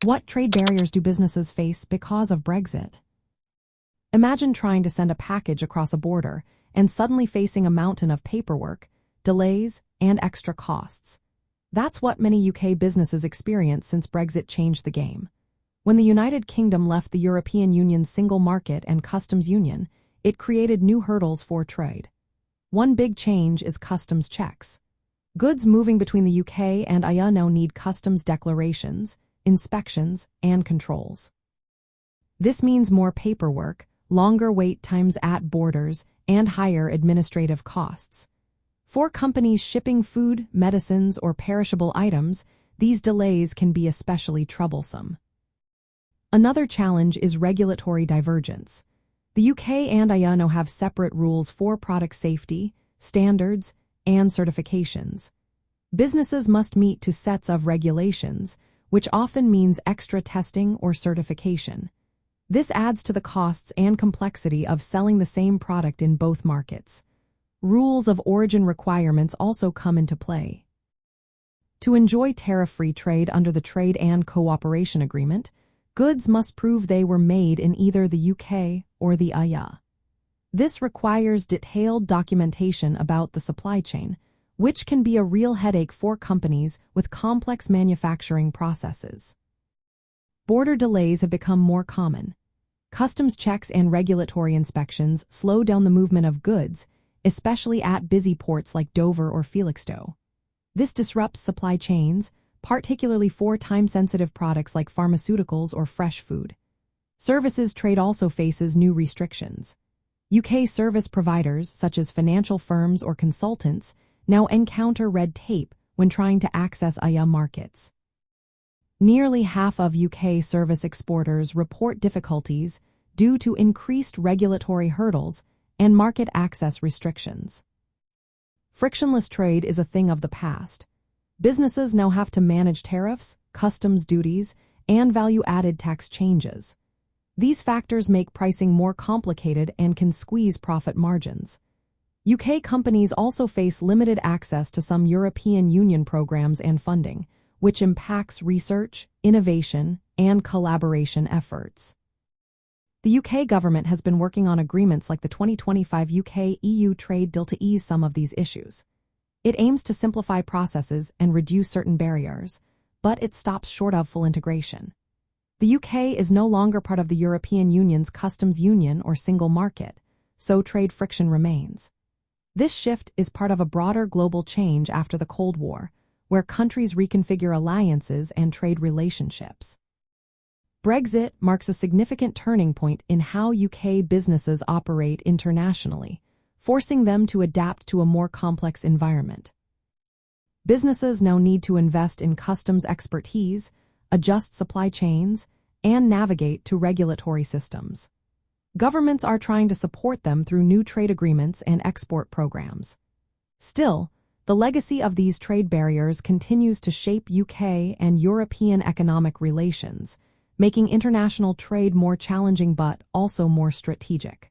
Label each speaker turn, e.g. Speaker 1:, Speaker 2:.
Speaker 1: What trade barriers do businesses face because of Brexit? Imagine trying to send a package across a border and suddenly facing a mountain of paperwork, delays, and extra costs. That's what many UK businesses experience since Brexit changed the game. When the United Kingdom left the European Union's single market and customs union, it created new hurdles for trade. One big change is customs checks. Goods moving between the UK and EU now need customs declarations, inspections, and controls. This means more paperwork, longer wait times at borders, and higher administrative costs. For companies shipping food, medicines, or perishable items, these delays can be especially troublesome. Another challenge is regulatory divergence. The UK and EU now have separate rules for product safety, standards, and certifications. Businesses must meet to sets of regulations, which often means extra testing or certification. This adds to the costs and complexity of selling the same product in both markets. Rules of origin requirements also come into play. To enjoy tariff-free trade under the Trade and Cooperation Agreement, goods must prove they were made in either the UK or the EU. This requires detailed documentation about the supply chain, which can be a real headache for companies with complex manufacturing processes. Border delays have become more common. Customs checks and regulatory inspections slow down the movement of goods, especially at busy ports like Dover or Felixstowe. This disrupts supply chains, particularly for time-sensitive products like pharmaceuticals or fresh food. Services trade also faces new restrictions. UK service providers, such as financial firms or consultants, now encounter red tape when trying to access EU markets. Nearly half of UK service exporters report difficulties due to increased regulatory hurdles and market access restrictions. Frictionless trade is a thing of the past. Businesses now have to manage tariffs, customs duties, and value-added tax changes. These factors make pricing more complicated and can squeeze profit margins. UK companies also face limited access to some European Union programs and funding, which impacts research, innovation, and collaboration efforts. The UK government has been working on agreements like the 2025 UK-EU trade deal to ease some of these issues. It aims to simplify processes and reduce certain barriers, but it stops short of full integration. The UK is no longer part of the European Union's customs union or single market, so trade friction remains. This shift is part of a broader global change after the Cold War, where countries reconfigure alliances and trade relationships. Brexit marks a significant turning point in how UK businesses operate internationally, forcing them to adapt to a more complex environment. Businesses now need to invest in customs expertise, adjust supply chains, and navigate to regulatory systems. Governments are trying to support them through new trade agreements and export programs. Still, the legacy of these trade barriers continues to shape UK and European economic relations, making international trade more challenging but also more strategic.